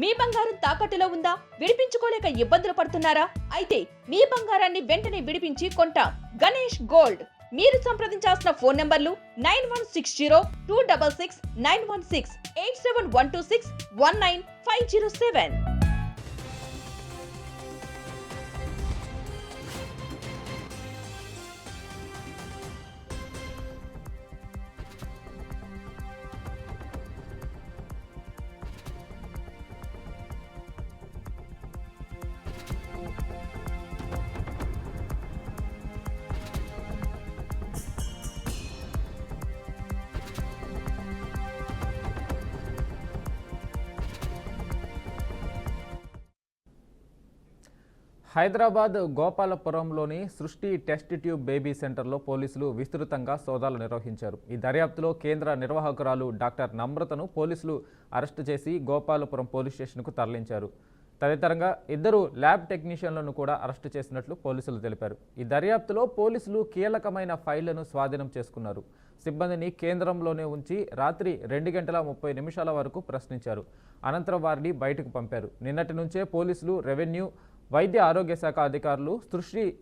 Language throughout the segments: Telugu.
మీ బంగారం తాకట్టులో ఉందా? విడిపించుకోలేక ఇబ్బందులు పడుతున్నారా? అయితే మీ బంగారాన్ని వెంటనే విడిపించి కొంటాం. గణేష్ గోల్డ్. మీరు సంప్రదించాల్సిన ఫోన్ నంబర్లు 9160-266-916, 8712619507. హైదరాబాద్ గోపాలపురంలోని సృష్టి టెస్ట్ ట్యూబ్ బేబీ సెంటర్లో పోలీసులు విస్తృతంగా సోదాలు నిర్వహించారు. ఈ దర్యాప్తులో కేంద్ర నిర్వాహకురాలు డాక్టర్ నమ్రతను పోలీసులు అరెస్టు చేసి గోపాలపురం పోలీస్ స్టేషన్కు తరలించారు. తదితరంగా 2 ల్యాబ్ టెక్నీషియన్లను కూడా అరెస్టు చేసినట్లు పోలీసులు తెలిపారు. ఈ దర్యాప్తులో పోలీసులు కీలకమైన ఫైళ్లను స్వాధీనం చేసుకున్నారు. సిబ్బందిని కేంద్రంలోనే ఉంచి రాత్రి 2:30 వరకు ప్రశ్నించారు. అనంతరం వారిని బయటకు పంపారు. నిన్నటి నుంచే పోలీసులు, రెవెన్యూ, వైద్య ఆరోగ్య శాఖ అధికారులు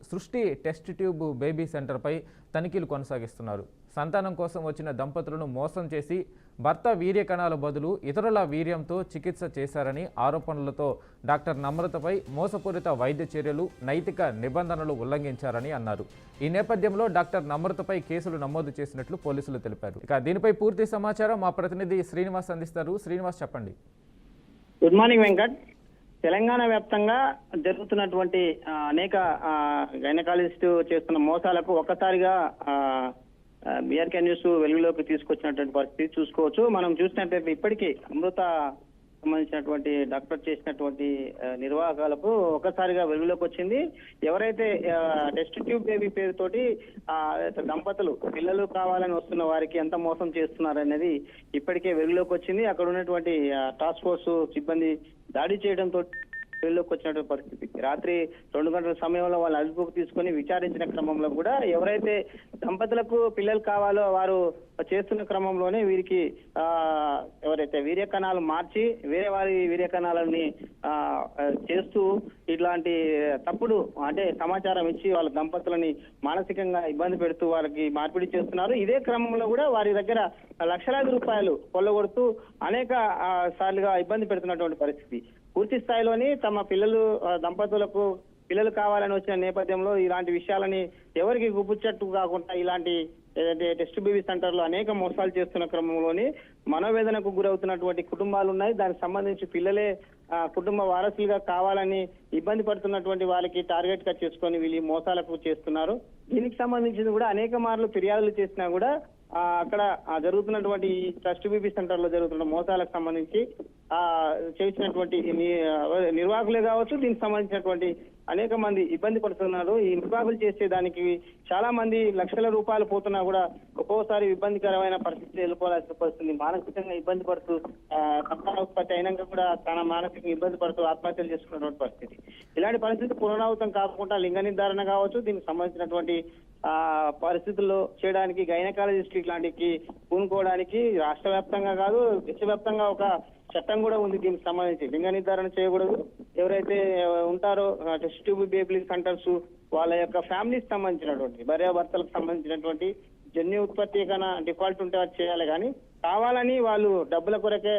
సృష్టి టెస్ట్ ట్యూబ్ బేబీ సెంటర్పై తనిఖీలు కొనసాగిస్తున్నారు. సంతానం కోసం వచ్చిన దంపతులను మోసం చేసి భర్త వీర్య కణాల బదులు ఇతరుల వీర్యంతో చికిత్స చేశారని ఆరోపణలతో డాక్టర్ నమ్రతపై మోసపూరిత వైద్య చర్యలు, నైతిక నిబంధనలు ఉల్లంఘించారని అన్నారు. ఈ నేపథ్యంలో డాక్టర్ నమ్రతపై కేసులు నమోదు చేసినట్లు పోలీసులు తెలిపారు. ఇక దీనిపై పూర్తి సమాచారం మా ప్రతినిధి శ్రీనివాస్ అందిస్తారు. శ్రీనివాస్, చెప్పండి. Good morning Venkat. తెలంగాణ వ్యాప్తంగా జరుగుతున్నటువంటి అనేక గైనకాలజిస్టు చేస్తున్న మోసాలకు ఒక్కసారిగా బీఆర్కే న్యూస్ వెలుగులోకి తీసుకొచ్చినటువంటి పరిస్థితి చూసుకోవచ్చు. మనం చూసినట్లయితే ఇప్పటికీ అమృత సంబంధించినటువంటి డాక్టర్ చేసినటువంటి నిర్వాహకాలకు ఒకసారిగా వెలుగులోకి వచ్చింది. ఎవరైతే టెస్ట్ ట్యూబ్ బేబీ పేరుతోటి దంపతులు పిల్లలు కావాలని వస్తున్న వారికి ఎంత మోసం చేస్తున్నారు అనేది ఇప్పటికే వెలుగులోకి వచ్చింది. అక్కడ ఉన్నటువంటి టాస్క్ ఫోర్స్ సిబ్బంది దాడి చేయడంతో వెలుగులోకి వచ్చినటువంటి పరిస్థితి. రాత్రి 2 గంటల సమయంలో వాళ్ళు అదుపుకు తీసుకొని విచారించిన క్రమంలో కూడా ఎవరైతే దంపతులకు పిల్లలు కావాలో వారు చేస్తున్న క్రమంలోనే వీరికి ఎవరైతే వీర్య కణాలు మార్చి వేరే వారి వీర్య కణాలని చేస్తూ ఇట్లాంటి తప్పుడు అంటే సమాచారం ఇచ్చి వాళ్ళ దంపతులని మానసికంగా ఇబ్బంది పెడుతూ వారికి మార్పిడి చేస్తున్నారు. ఇదే క్రమంలో కూడా వారి దగ్గర లక్షలాది రూపాయలు కొల్లగొడుతూ అనేక సార్లుగా ఇబ్బంది పెడుతున్నటువంటి పరిస్థితి. పూర్తి స్థాయిలోని తమ దంపతులకు పిల్లలు కావాలని వచ్చిన నేపథ్యంలో ఇలాంటి విషయాలని ఎవరికి గుప్పుచ్చట్టు కాకుండా ఇలాంటి ఏదైతే టెస్ట్ బేబీ సెంటర్ లో అనేక మోసాలు చేస్తున్న క్రమంలోని మనోవేదనకు గురవుతున్నటువంటి కుటుంబాలు ఉన్నాయి. దానికి సంబంధించి పిల్లలే కుటుంబ వారసులుగా కావాలని ఇబ్బంది పడుతున్నటువంటి వాళ్ళకి టార్గెట్ గా చేసుకొని వీళ్ళు మోసాలకు చేస్తున్నారు. దీనికి సంబంధించి కూడా అనేక మార్లు ఫిర్యాదులు చేసినా కూడా అక్కడ జరుగుతున్నటువంటి ఈ టెస్ట్ బేబీ సెంటర్ లో జరుగుతున్న మోసాలకు సంబంధించి చేసినటువంటి నిర్వాహకులే కావచ్చు, దీనికి సంబంధించినటువంటి అనేక మంది ఇబ్బంది పడుతున్నారు. ఈ నిర్వాహకులు చేసే దానికి చాలా మంది లక్షల రూపాయలు పోతున్నా కూడా ఒక్కోసారి ఇబ్బందికరమైన పరిస్థితి వెళ్ళిపోవాల్సిన పరిస్థితి. మానసికంగా ఇబ్బంది పడుతూ సంతాన ఉత్పత్తి అయినాక కూడా చాలా మానసికంగా ఇబ్బంది పడుతూ ఆత్మహత్యలు చేసుకున్నటువంటి పరిస్థితి. ఇలాంటి పరిస్థితి పునరావృతం కాకుండా లింగ నిర్ధారణ కావచ్చు, దీనికి సంబంధించినటువంటి పరిస్థితుల్లో చేయడానికి గైనకాలజిస్ట్ ఇట్లాంటికి పూనుకోవడానికి రాష్ట్ర వ్యాప్తంగా కాదు దేశవ్యాప్తంగా ఒక చట్టం కూడా ఉంది. దీనికి సంబంధించి లింగ నిర్ధారణ చేయకూడదు. ఎవరైతే ఉంటారో టెస్ట్ ట్యూబ్ బేబీ సెంటర్స్ వాళ్ళ యొక్క ఫ్యామిలీకి సంబంధించినటువంటి భార్యాభర్తలకు సంబంధించినటువంటి జన్యు ఉత్పత్తి కన్నా డిఫాల్ట్ ఉంటే అది చేయాలి. కానీ కావాలని వాళ్ళు డబ్బుల కొరకే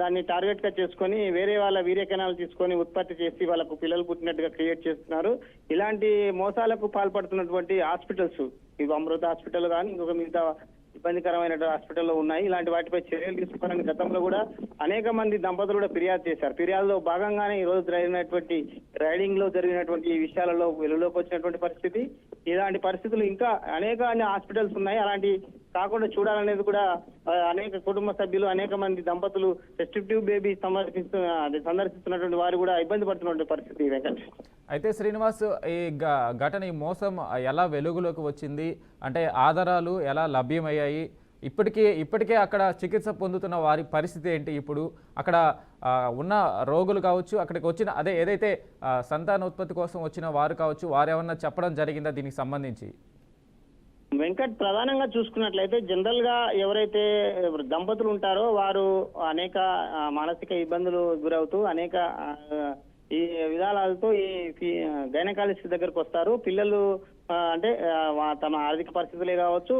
దాన్ని టార్గెట్ గా చేసుకొని వేరే వాళ్ళ వీర్య కణాలు తీసుకొని ఉత్పత్తి చేసి వాళ్ళకు పిల్లలు పుట్టినట్టుగా క్రియేట్ చేస్తున్నారు. ఇలాంటి మోసాలకు పాల్పడుతున్నటువంటి హాస్పిటల్స్ ఇవి అమృత హాస్పిటల్ కానీ ఇంకొక మిగతా ఇబ్బందికరమైన హాస్పిటల్లో ఉన్నాయి. ఇలాంటి వాటిపై చర్యలు తీసుకోవాలని గతంలో కూడా అనేక మంది దంపతులు కూడా ఫిర్యాదు చేశారు. ఫిర్యాదులో భాగంగానే ఈ రోజు రైడింగ్ లో జరిగినటువంటి విషయాలలో వెలుగులోకి వచ్చినటువంటి పరిస్థితి. ఇలాంటి పరిస్థితులు ఇంకా అనేక హాస్పిటల్స్ ఉన్నాయి. అలాంటి కాకుండా చూడాలనేది కూడా అనేక కుటుంబ సభ్యులు అనేక మంది దంపతులు టెస్ట్ ట్యూబ్ బేబీ సందర్శిస్తున్నటువంటి వారు కూడా ఇబ్బంది పడుతున్నటువంటి పరిస్థితి. వెంకట్, అయితే శ్రీనివాస్, ఈ ఘటన ఈ మోసం ఎలా వెలుగులోకి వచ్చింది అంటే ఆధారాలు ఎలా లభ్యమయ్యాయి? ఇప్పటికే అక్కడ చికిత్స పొందుతున్న వారి పరిస్థితి ఏంటి? ఇప్పుడు అక్కడ ఉన్న రోగులు కావచ్చు, అక్కడికి వచ్చిన ఏదైతే సంతానోత్పత్తి కోసం వచ్చిన వారు కావచ్చు, వారు ఏమన్నా చెప్పడం జరిగిందా దీనికి సంబంధించి? వెంకట్, ప్రధానంగా చూసుకున్నట్లయితే జనరల్ గా ఎవరైతే దంపతులు ఉంటారో వారు అనేక మానసిక ఇబ్బందులు గురవుతూ అనేక ఈ విధానాలతో ఈ గైనకాలజిస్ట్ దగ్గరకు వస్తారు. పిల్లలు అంటే తమ ఆర్థిక పరిస్థితులే కావచ్చు,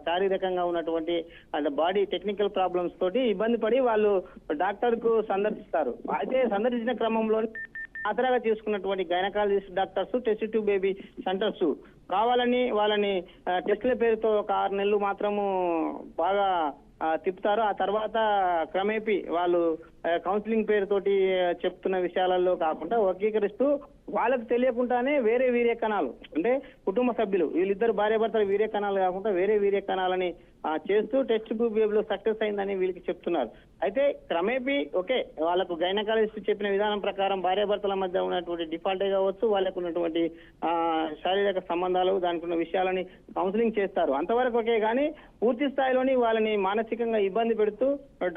శారీరకంగా ఉన్నటువంటి అంటే బాడీ టెక్నికల్ ప్రాబ్లమ్స్ తోటి ఇబ్బంది పడి వాళ్ళు డాక్టర్ కు సందర్శిస్తారు. అయితే సందర్శించిన క్రమంలో ఆసరాగా చేసుకున్నటువంటి gynaecologist doctors test tube baby centres కావాలని వాళ్ళని టెస్టుల పేరుతో ఒక 6 నెలలు మాత్రము బాగా తిప్పుతారు. ఆ తర్వాత క్రమేపీ వాళ్ళు కౌన్సిలింగ్ పేరుతోటి చెప్తున్న విషయాలలో కాకుండా వర్గీకరిస్తూ వాళ్ళకు తెలియకుండానే వేరే వీర్య కణాలు అంటే కుటుంబ సభ్యులు వీళ్ళిద్దరు భార్యాభర్తల వీర్య కణాలు కాకుండా వేరే వీర్య కణాలని చేస్తూ టెస్ట్ ట్యూబ్ బేబీలో సక్సెస్ అయిందని వీళ్ళకి చెప్తున్నారు. అయితే క్రమేపీ ఓకే, వాళ్ళకు గైనకాలజిస్ట్ చెప్పిన విధానం ప్రకారం భార్యాభర్తల మధ్య ఉన్నటువంటి డిఫాల్టే కావచ్చు, వాళ్ళకు ఉన్నటువంటి శారీరక సంబంధాలు దానికి ఉన్న విషయాలని కౌన్సిలింగ్ చేస్తారు, అంతవరకు ఓకే. కానీ పూర్తి స్థాయిలోని వాళ్ళని మానసికంగా ఇబ్బంది పెడుతూ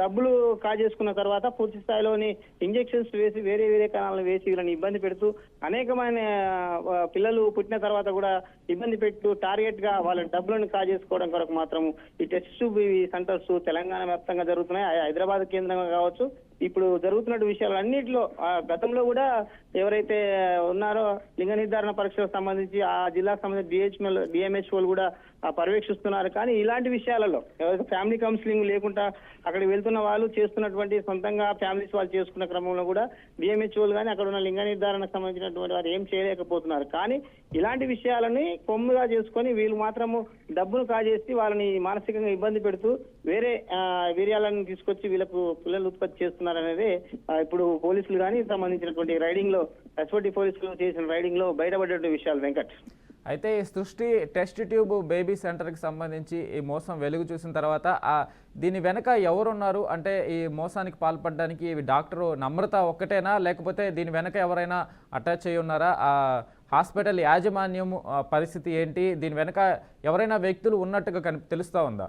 డబ్బులు కాజేసుకున్న తర్వాత పూర్తి స్థాయిలోని ఇంజెక్షన్స్ వేసి వేరే వేరే కణాలను వేసి వీళ్ళని ఇబ్బంది పెడుతూ అనేకమైన పిల్లలు పుట్టిన తర్వాత కూడా ఇబ్బంది పెట్టు టార్గెట్ గా వాళ్ళ డబ్బులను కాజేసుకోవడం కొరకు మాత్రం ఈ టెస్ట్ ట్యూబ్ సెంటర్స్ తెలంగాణ వ్యాప్తంగా జరుగుతున్నాయి. హైదరాబాద్ కేంద్రంగా కావచ్చు, ఇప్పుడు జరుగుతున్న విషయాలు అన్నింటిలో గతంలో కూడా ఎవరైతే ఉన్నారో లింగ నిర్ధారణ పరీక్షలకు సంబంధించి ఆ జిల్లాకు సంబంధించి డిఎంహెచ్ఓలు కూడా పర్యవేక్షిస్తున్నారు. కానీ ఇలాంటి విషయాలలో ఎవరైతే ఫ్యామిలీ కౌన్సిలింగ్ లేకుండా అక్కడికి వెళ్తున్న వాళ్ళు చేస్తున్నటువంటి సొంతంగా ఫ్యామిలీస్ వాళ్ళు చేసుకున్న క్రమంలో కూడా డిఎంహెచ్ఓలు కానీ అక్కడ ఉన్న లింగ నిర్ధారణకు సంబంధించినటువంటి వారు ఏం చేయలేకపోతున్నారు. కానీ ఇలాంటి విషయాలని కొమ్ముగా చేసుకొని వీళ్ళు మాత్రము డబ్బులు కాజేసి వాళ్ళని మానసికంగా ఇబ్బంది పెడుతూ వేరే వీర్యాలను తీసుకొచ్చి వీళ్ళకు పిల్లలు ఉత్పత్తి చేస్తున్నారు అనేది ఇప్పుడు పోలీసులు కానీ సంబంధించినటువంటి రైడింగ్ లో ఎస్ఓటి పోలీసులు చేసిన రైడింగ్ లో బయటపడే విషయాలు వెంకట్. అయితే ఈ సృష్టి టెస్ట్ ట్యూబ్ బేబీ సెంటర్కి సంబంధించి ఈ మోసం వెలుగు చూసిన తర్వాత దీని వెనక ఎవరున్నారు అంటే ఈ మోసానికి పాల్పడడానికి డాక్టర్ నమ్రత ఒక్కటేనా, లేకపోతే దీని వెనక ఎవరైనా అటాచ్ అయి ఉన్నారా? హాస్పిటల్ యాజమాన్యం పరిస్థితి ఏంటి? దీని వెనక ఎవరైనా వ్యక్తులు ఉన్నట్టుగా తెలుస్తూ ఉందా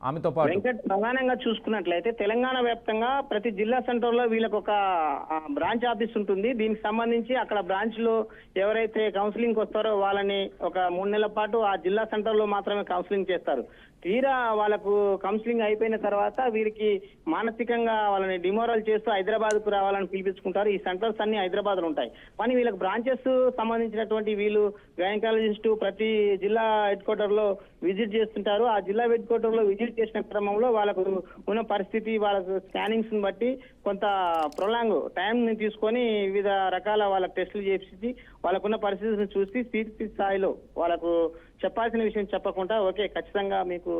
ఆమెతో పాటు? వెంకట్, ప్రధానంగా చూసుకున్నట్లయితే తెలంగాణ వ్యాప్తంగా ప్రతి జిల్లా సెంటర్ లో వీళ్ళకి ఒక బ్రాంచ్ ఆఫీస్ ఉంటుంది. దీనికి సంబంధించి అక్కడ బ్రాంచ్ లో ఎవరైతే కౌన్సిలింగ్ వస్తారో వాళ్ళని ఒక 3 నెలల పాటు ఆ జిల్లా సెంటర్ లో మాత్రమే కౌన్సిలింగ్ చేస్తారు. తీరా వాళ్ళకు కౌన్సిలింగ్ అయిపోయిన తర్వాత వీరికి మానసికంగా వాళ్ళని డిమోరల్ చేస్తూ హైదరాబాద్ కు రావాలని పిలిపించుకుంటారు. ఈ సెంటర్స్ అన్ని హైదరాబాద్ లో ఉంటాయి. కానీ వీళ్ళకి బ్రాంచెస్ సంబంధించినటువంటి వీళ్ళు గైనకాలజిస్ట్ ప్రతి జిల్లా హెడ్ క్వార్టర్ లో విజిట్ చేస్తుంటారు. ఆ జిల్లా హెడ్ క్వార్టర్ లో విజిట్ చేసిన క్రమంలో వాళ్ళకు ఉన్న పరిస్థితి వాళ్ళకు స్కానింగ్స్ ని బట్టి కొంత ప్రొలాంగ్ టైం ని తీసుకొని వివిధ రకాల వాళ్ళ టెస్టులు చేసి వాళ్ళకున్న పరిస్థితిని చూసి పూర్తి స్థాయిలో వాళ్ళకు చెప్పాల్సిన విషయం చెప్పకుండా ఓకే ఖచ్చితంగా మీకు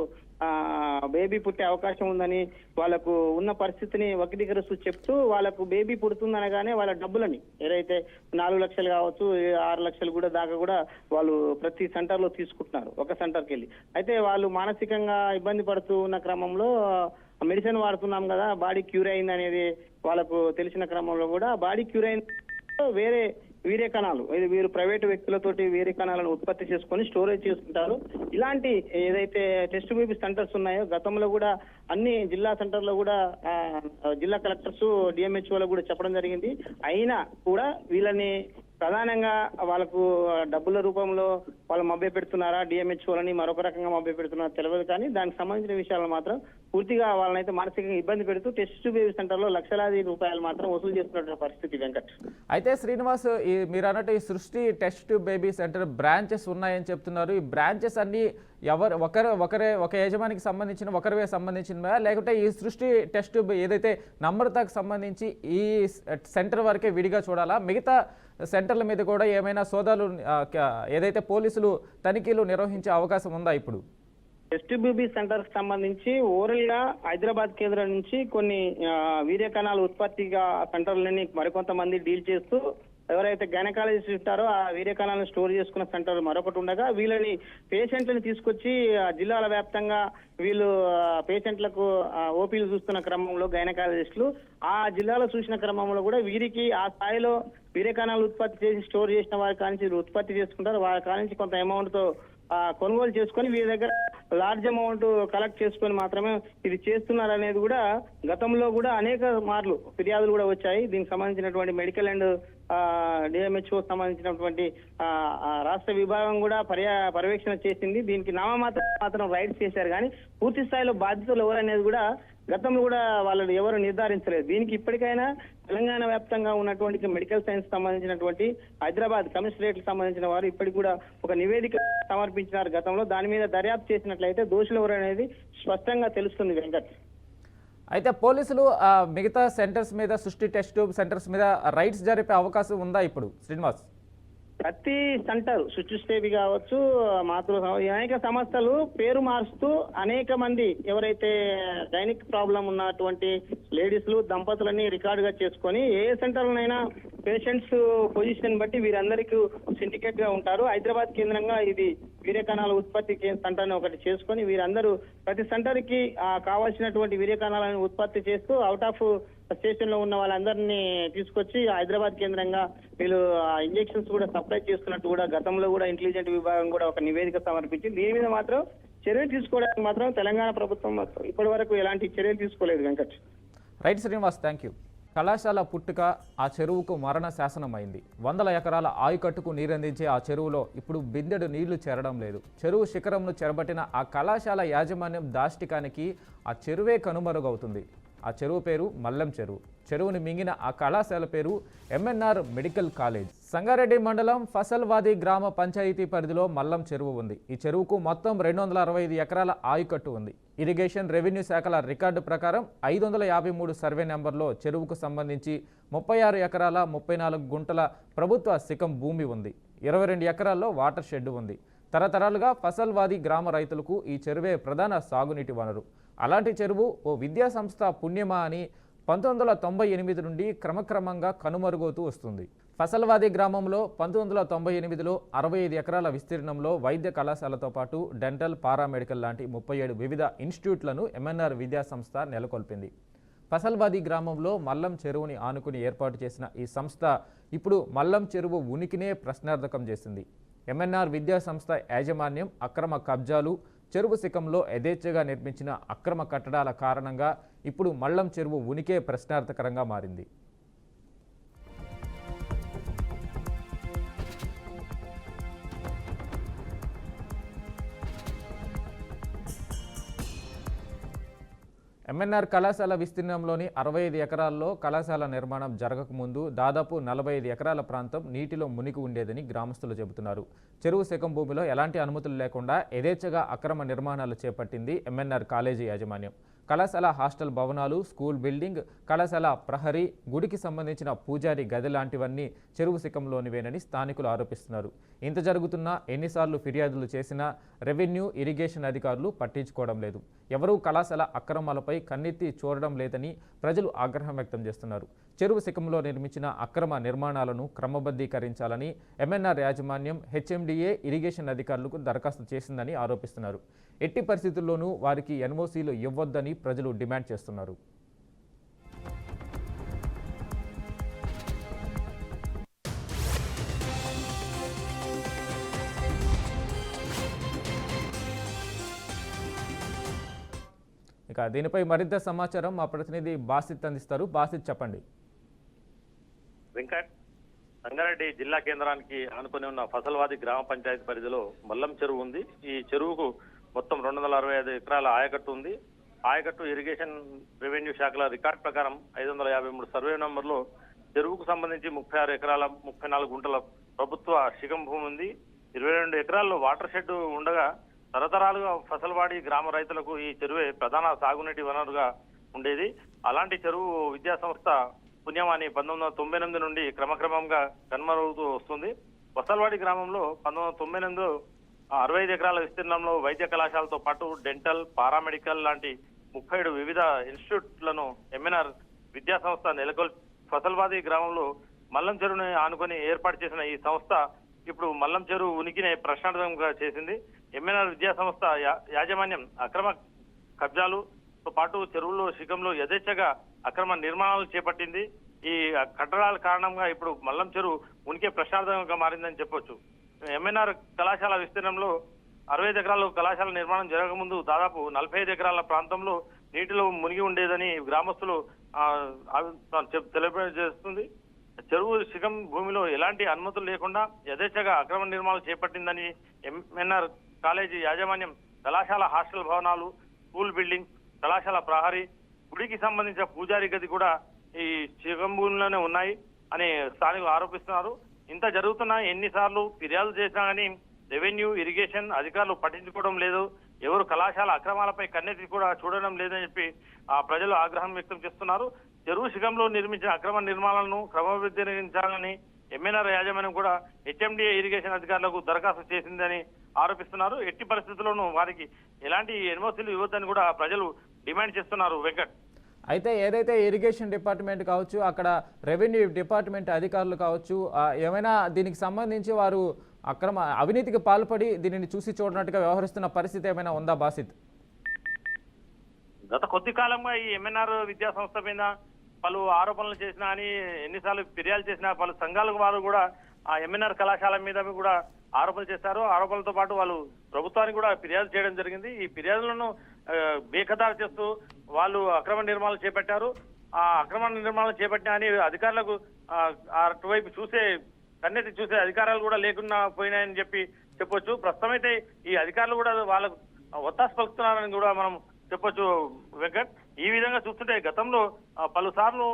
బేబీ పుట్టే అవకాశం ఉందని వాళ్ళకు ఉన్న పరిస్థితిని వక్రీకరిస్తూ చెప్తూ వాళ్ళకు బేబీ పుడుతుందనగానే వాళ్ళ డబ్బులని ఏదైతే 4 లక్షలు కావచ్చు 6 లక్షలు కూడా దాకా కూడా వాళ్ళు ప్రతి సెంటర్ లో తీసుకుంటున్నారు ఒక సెంటర్కి వెళ్ళి. అయితే వాళ్ళు మానసికంగా ఇబ్బంది పడుతూ ఉన్న క్రమంలో మెడిసిన్ వాడుతున్నాం కదా బాడీ క్యూర్ అయింది అనేది వాళ్ళకు తెలిసిన క్రమంలో కూడా బాడీ క్యూర్ అయిన వేరే వీర్య కణాలు ఇది వీరు ప్రైవేటు వ్యక్తులతోటి వీర్య కణాలను ఉత్పత్తి చేసుకొని స్టోరేజ్ చేసుకుంటారు. ఇలాంటి ఏదైతే టెస్ట్ బేబీ సెంటర్స్ ఉన్నాయో గతంలో కూడా అన్ని జిల్లా సెంటర్లో కూడా జిల్లా కలెక్టర్స్ డిఎంహెచ్ఓలకు కూడా చెప్పడం జరిగింది. అయినా కూడా వీళ్ళని ప్రధానంగా వాళ్ళకు డబ్బుల రూపంలో వాళ్ళు మభ్య పెడుతున్నారా డిఎంహెచ్ఓలని మరొక రకంగా మభ్య పెడుతున్నారా తెలియదు. కానీ దానికి సంబంధించిన విషయాలు మాత్రం పూర్తిగా వాళ్ళనైతే మానసికంగా ఇబ్బంది పెడుతూ టెస్ట్ బేబీ సెంటర్లో లక్షలాది రూపాయలు మాత్రం వసూలు చేస్తున్న పరిస్థితి వెంకట్. అయితే శ్రీనివాస్, మీరు అన్నట్టు ఈ సృష్టి test tube baby centre branches ఉన్నాయని చెప్తున్నారు. ఈ బ్రాంచెస్ అన్ని ఒక యజమానికి సంబంధించిన ఒకరివే సంబంధించినవా, లేకుంటే ఈ సృష్టి టెస్ట్ ట్యూబ్ ఏదైతే నమ్రతకు సంబంధించి ఈ సెంటర్ వరకే విడిగా చూడాలా? మిగతా సెంటర్ల మీద కూడా ఏమైనా సోదాలు ఏదైతే పోలీసులు తనిఖీలు నిర్వహించే అవకాశం ఉందా ఇప్పుడు? టెస్ట్ బేబీ సెంటర్ కి సంబంధించి ఓవరాల్ గా హైదరాబాద్ కేంద్రం నుంచి కొన్ని వీర్య కణాల ఉత్పత్తిగా సెంటర్లని మరికొంతమంది డీల్ చేస్తూ ఎవరైతే గైనకాలజిస్ట్ ఉంటారో ఆ వీర్య కణాలను స్టోర్ చేసుకున్న సెంటర్ మరొకటి ఉండగా వీళ్ళని పేషెంట్లను తీసుకొచ్చి జిల్లాల వ్యాప్తంగా వీళ్ళు పేషెంట్లకు ఓపీలు చూస్తున్న క్రమంలో గైనకాలజిస్టులు ఆ జిల్లాలో చూసిన క్రమంలో కూడా వీరికి ఆ స్థాయిలో వీర్య కణాలు ఉత్పత్తి చేసి స్టోర్ చేసిన వారి కానించి ఉత్పత్తి చేసుకుంటారు. వారి కానించి కొంత అమౌంట్ తో కొనుగోలు చేసుకొని వీరి దగ్గర లార్జ్ అమౌంట్ కలెక్ట్ చేసుకొని మాత్రమే ఇది చేస్తున్నారు అనేది కూడా గతంలో కూడా అనేక మార్లు ఫిర్యాదులు కూడా వచ్చాయి. దీనికి సంబంధించినటువంటి మెడికల్ అండ్ డిఎంహెచ్ఓ సంబంధించినటువంటి రాష్ట్ర విభాగం కూడా పర్యవేక్షణ చేసింది. దీనికి మాత్రం రైడ్స్ చేశారు కానీ పూర్తి స్థాయిలో బాధితులు ఎవరనేది కూడా గతంలో కూడా వాళ్ళు ఎవరు నిర్ధారించలేదు. దీనికి ఇప్పటికైనా తెలంగాణ వ్యాప్తంగా ఉన్నటువంటి మెడికల్ సైన్స్ సంబంధించినటువంటి హైదరాబాద్ కమిషనరేట్కి సంబంధించిన వారు ఇప్పటికి కూడా ఒక నివేదిక సమర్పించినారు గతంలో. దాని మీద దర్యాప్తు చేసినట్లయితే దోషులు ఎవరు అనేది స్పష్టంగా తెలుస్తుంది వెంకట్. అయితే పోలీసులు మిగతా సెంటర్స్ మీద సృష్టి టెస్ట్ ట్యూబ్ సెంటర్స్ మీద రైడ్స్ జరిపే అవకాశం ఉందా ఇప్పుడు శ్రీనివాస్? ప్రతి సెంటర్ సుచుస్టేబి కావచ్చు, అనేక సంస్థలు పేరు మారుస్తూ అనేక మంది ఎవరైతే గైనిక్ ప్రాబ్లం ఉన్నటువంటి లేడీస్లు దంపతులని రికార్డుగా చేసుకొని ఏ సెంటర్లోనైనా పేషెంట్స్ పొజిషన్ బట్టి వీరందరికీ సిండికేట్ గా ఉంటారు. హైదరాబాద్ కేంద్రంగా ఇది వీర్యకణాల ఉత్పత్తి సెంటర్ ఒకటి చేసుకొని వీరందరూ ప్రతి సెంటర్ కి కావాల్సినటువంటి వీర్యకణాలను ఉత్పత్తి చేస్తూ అవుట్ ఆఫ్ స్టేషన్ లో ఉన్న వాళ్ళందరినీ తీసుకొచ్చి హైదరాబాద్ కేంద్రంగా వీళ్ళు ఇంజెక్షన్స్ కూడా సప్లై చేస్తున్నట్టు కూడా గతంలో కూడా ఇంటెలిజెంట్ విభాగం కూడా ఒక నివేదిక సమర్పించింది. దీని మీద మాత్రం చర్యలు తీసుకోవడానికి మాత్రం తెలంగాణ ప్రభుత్వం ఇప్పటి వరకు ఎలాంటి చర్యలు తీసుకోలేదు Venkat. Right Srinivas, thank you. కళాశాల పుట్టుక ఆ చెరువుకు మరణ శాసనమైంది. 100 ఎకరాల ఆయుకట్టుకు నీరందించే ఆ చెరువులో ఇప్పుడు బిందెడు నీళ్లు చేరడం లేదు. చెరువు శిఖరంను చెరబట్టిన ఆ కళాశాల యాజమాన్యం దాష్టికానికి ఆ చెరువే కనుమరుగవుతుంది. ఆ చెరువు పేరు మల్లం చెరువు. చెరువుని మింగిన ఆ కళాశాల పేరు ఎంఎన్ఆర్ మెడికల్ కాలేజ్. సంగారెడ్డి మండలం ఫసల్వాది గ్రామ పంచాయతీ పరిధిలో మల్లం చెరువు ఉంది. ఈ చెరువుకు మొత్తం 265 ఎకరాల ఆయుకట్టు ఉంది. ఇరిగేషన్ రెవెన్యూ శాఖల రికార్డు ప్రకారం 553 సర్వే నెంబర్లో చెరువుకు సంబంధించి 36 ఎకరాల 34 గుంటల ప్రభుత్వ శిఖం భూమి ఉంది. 22 ఎకరాల్లో వాటర్ షెడ్ ఉంది. తరతరాలుగా ఫసల్వాది గ్రామ రైతులకు ఈ చెరువే ప్రధాన సాగునీటి వనరు. అలాంటి చెరువు ఓ విద్యా సంస్థ పుణ్యమా అని 1998 నుండి క్రమక్రమంగా కనుమరుగవుతూ వస్తుంది. ఫసల్వాది గ్రామంలో 1998లో 65 ఎకరాల విస్తీర్ణంలో వైద్య కళాశాలతో పాటు డెంటల్, పారామెడికల్ లాంటి 37 వివిధ ఇన్స్టిట్యూట్లను ఎంఎన్ఆర్ విద్యా సంస్థ నెలకొల్పింది. ఫసల్వాది గ్రామంలో మల్లం చెరువుని ఆనుకుని ఏర్పాటు చేసిన ఈ సంస్థ ఇప్పుడు మల్లం చెరువు ఉనికినే ప్రశ్నార్థకం చేసింది. ఎంఎన్ఆర్ విద్యా సంస్థ యాజమాన్యం అక్రమ కబ్జాలు, చెరువు శిఖంలో యథేచ్ఛగా నిర్మించిన అక్రమ కట్టడాల కారణంగా ఇప్పుడు మల్లం చెరువు ఉనికే ప్రశ్నార్థకరంగా మారింది. ఎంఎన్ఆర్ కళాశాల విస్తీర్ణంలోని 65 ఎకరాల్లో కళాశాల నిర్మాణం జరగకముందు దాదాపు 45 ఎకరాల ప్రాంతం నీటిలో మునిగి ఉండేదని గ్రామస్తులు చెబుతున్నారు. చెరువు శిఖం భూమిలో ఎలాంటి అనుమతులు లేకుండా యథేచ్ఛగా అక్రమ నిర్మాణాలు చేపట్టింది ఎంఎన్ఆర్ కాలేజీ యాజమాన్యం. కళాశాల హాస్టల్ భవనాలు, స్కూల్ బిల్డింగ్, కళాశాల ప్రహరీ, గుడికి సంబంధించిన పూజారి గది లాంటివన్నీ చెరువు శిఖంలోనివేనని స్థానికులు ఆరోపిస్తున్నారు. ఇంత జరుగుతున్నా ఎన్నిసార్లు ఫిర్యాదులు చేసినా రెవెన్యూ, ఇరిగేషన్ అధికారులు పట్టించుకోవడం లేదు. ఎవరూ కళాశాల అక్రమాలపై కన్నెత్తి చూడడం లేదని ప్రజలు ఆగ్రహం వ్యక్తం చేస్తున్నారు. చెరువు శిఖంలో నిర్మించిన అక్రమ నిర్మాణాలను క్రమబద్ధీకరించాలని ఎంఎన్ఆర్ యాజమాన్యం హెచ్ఎండిఏ, ఇరిగేషన్ అధికారులకు దరఖాస్తు చేసిందని ఆరోపిస్తున్నారు. ఎట్టి పరిస్థితుల్లోనూ వారికి ఎన్ఓసీలు ఇవ్వొద్దని ప్రజలు డిమాండ్ చేస్తున్నారు. ఇక దీనిపై మరింత సమాచారం మా ప్రతినిధి బాసిత్ అందిస్తారు. బాసిత్, చెప్పండి. వెంకట్, సంగారెడ్డి జిల్లా కేంద్రానికి ఆనుకొని ఉన్న ఫసల్వాది గ్రామ పంచాయతీ పరిధిలో మల్లం చెరువు ఉంది. ఈ చెరువుకు మొత్తం 265 ఎకరాల ఆయకట్టు ఉంది. ఆయకట్టు ఇరిగేషన్ రెవెన్యూ శాఖల రికార్డ్ ప్రకారం 553 సర్వే నంబర్లో చెరువుకు సంబంధించి 36 ఎకరాల 34 గుంటల ప్రభుత్వ శిఖం భూమి ఉంది. 22 ఎకరాల్లో వాటర్ షెడ్ ఉండగా తరతరాలుగా ఫసల్వాడి గ్రామ రైతులకు ఈ చెరువే ప్రధాన సాగునీటి వనరుగా ఉండేది. అలాంటి చెరువు విద్యా సంస్థ పుణ్యమాని 1998 నుండి క్రమక్రమంగా కనుమరుగుతూ వస్తుంది. ఫసల్వాడి గ్రామంలో 1998లో 65 ఎకరాల విస్తీర్ణంలో వైద్య కళాశాలతో పాటు డెంటల్, పారామెడికల్ లాంటి 37 వివిధ ఇన్స్టిట్యూట్లను ఎంఎన్ఆర్ విద్యా సంస్థ నెలకొల్పి ఫసల్వాది గ్రామంలో మల్లం చెరువుని ఆనుకొని ఏర్పాటు చేసిన ఈ సంస్థ ఇప్పుడు మల్లం చెరువు ఉనికిని ప్రశ్నార్థకంగా చేసింది. ఎంఎన్ఆర్ విద్యా సంస్థ యాజమాన్యం అక్రమ కబ్జాలుతో పాటు చెరువులో శిఖంలో యథేచ్ఛగా అక్రమ నిర్మాణాలు చేపట్టింది. ఈ కట్టడాల కారణంగా ఇప్పుడు మల్లం చెరువు ఉనికి ప్రశ్నార్థకంగా మారిందని చెప్పొచ్చు. ఎంఎన్ఆర్ కళాశాల విస్తీర్ణంలో 65 ఎకరాల కళాశాల నిర్మాణం జరగకముందు దాదాపు 45 ఎకరాల ప్రాంతంలో నీటిలో మునిగి ఉండేదని గ్రామస్తులు తెలియజేస్తుంది. చెరువు శిఖం భూమిలో ఎలాంటి అనుమతులు లేకుండా యథేచ్ఛగా అక్రమ నిర్మాణాలు చేపట్టిందని ఎంఎన్ఆర్ కాలేజీ యాజమాన్యం కళాశాల హాస్టల్ భవనాలు, స్కూల్ బిల్డింగ్, కళాశాల ప్రహరీ, గుడికి సంబంధించిన పూజారి గది కూడా ఈ శిఖం భూమిలోనే ఉన్నాయి అని స్థానికులు ఆరోపిస్తున్నారు. ఇంత జరుగుతున్నా ఎన్నిసార్లు ఫిర్యాదు చేసినా కానీ రెవెన్యూ, ఇరిగేషన్ అధికారులు పట్టించుకోవడం లేదు, ఎవరు కళాశాల అక్రమాలపై కన్నెత్తి కూడా చూడడం లేదని చెప్పి ప్రజలు ఆగ్రహం వ్యక్తం చేస్తున్నారు. చెరువు శిఖంలో నిర్మించిన అక్రమ నిర్మాణాలను క్రమబద్ధీకరించాలని ఎంఎన్ఆర్ యాజమాన్యం కూడా హెచ్ఎండిఏ ఇరిగేషన్ అధికారులకు దరఖాస్తు చేసిందని ఆరోపిస్తున్నారు. ఎట్టి పరిస్థితుల్లోనూ వారికి ఎలాంటి ఎన్ఓసీలు ఇవ్వద్దని కూడా ప్రజలు డిమాండ్ చేస్తున్నారు. వెంకట్, అయితే ఏదైతే ఇరిగేషన్ డిపార్ట్మెంట్ కావచ్చు, అక్కడ రెవెన్యూ డిపార్ట్మెంట్ అధికారులు కావచ్చు, ఏమైనా దీనికి సంబంధించి వారు అవినీతికి పాల్పడి దీనిని చూసి చూడనట్టుగా వ్యవహరిస్తున్న పరిస్థితి ఏమైనా ఉందా బాసిత్? గత కొద్ది కాలంగా ఈ ఎంఎన్ఆర్ విద్యా సంస్థ మీద పలు ఆరోపణలు చేసినా అని ఎన్నిసార్లు ఫిర్యాదు చేసినా పలు సంఘాలకు వారు కూడా ఆ ఎంఎన్ఆర్ కళాశాల మీద కూడా ఆరోపణలు చేశారు. ఆరోపణలతో పాటు వాళ్ళు ప్రభుత్వానికి కూడా ఫిర్యాదు చేయడం జరిగింది. ఈ ఫిర్యాదులను బేఖతారు చేస్తూ వాళ్ళు అక్రమ నిర్మాణాలు చేపట్టారు. ఆ అక్రమ నిర్మాణాలు చేపట్టినా అని అధికారులకు అటువైపు కన్నెత్తి చూసే అధికారాలు కూడా లేకుండా పోయినాయని చెప్పొచ్చు. ప్రస్తుతం అయితే ఈ అధికారులు కూడా వాళ్ళకు ఒత్తాసు పలుకుతున్నారని కూడా మనం చెప్పొచ్చు. వెంకట్, ఈ విధంగా చూస్తుంటే గతంలో పలుసార్లు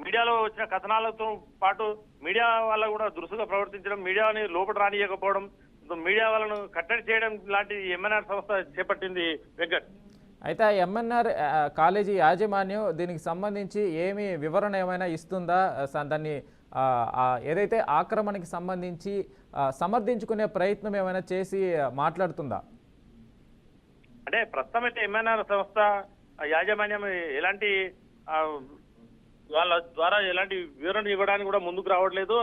మీడియాలో వచ్చిన కథనాలతో పాటు మీడియా వాళ్ళ కూడా దురుసుగా ప్రవర్తించడం, మీడియాని లోపల రానియకపోవడం, మీడియా వాళ్ళను కట్టడి చేయడం లాంటి ఎంఎన్ఆర్ సంస్థ చేపట్టింది. వెంకట్, అయితే ఎంఎన్ఆర్ కాలేజీ యాజమాన్యం దీనికి సంబంధించి ఏమి వివరణ ఏమైనా ఇస్తుందా? దాన్ని ఏదైతే ఆక్రమణకి సంబంధించి సమర్థించుకునే ప్రయత్నం ఏమైనా చేసి మాట్లాడుతుందా? అంటే ప్రస్తుతం అయితే ఎంఎన్ఆర్ సంస్థ యాజమాన్యం ఎలాంటి వాళ్ళ ద్వారా ఎలాంటి వివరణ ఇవ్వడానికి కూడా ముందుకు రావట్లేదు.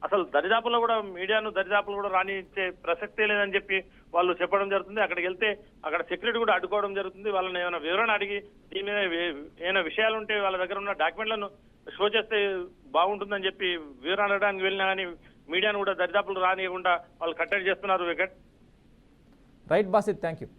అసలు దరిదాపుల్లో కూడా మీడియాను దరిదాపులు కూడా రానిచ్చే ప్రసక్తే లేదని చెప్పి వాళ్ళు చెప్పడం జరుగుతుంది. అక్కడికి వెళ్తే అక్కడ సెక్యూరిటీ కూడా అడ్డుకోవడం జరుగుతుంది. వాళ్ళని ఏమైనా వివరణ అడిగి దీని మీద ఏమైనా విషయాలు ఉంటే వాళ్ళ దగ్గర ఉన్న డాక్యుమెంట్లను షో చేస్తే బాగుంటుందని చెప్పి వివరణ అడగడానికి వెళ్ళినా కానీ మీడియాను కూడా దరిదాపులు రానియకుండా వాళ్ళు కట్టడి చేస్తున్నారు. Venkat, right Basit, thank you.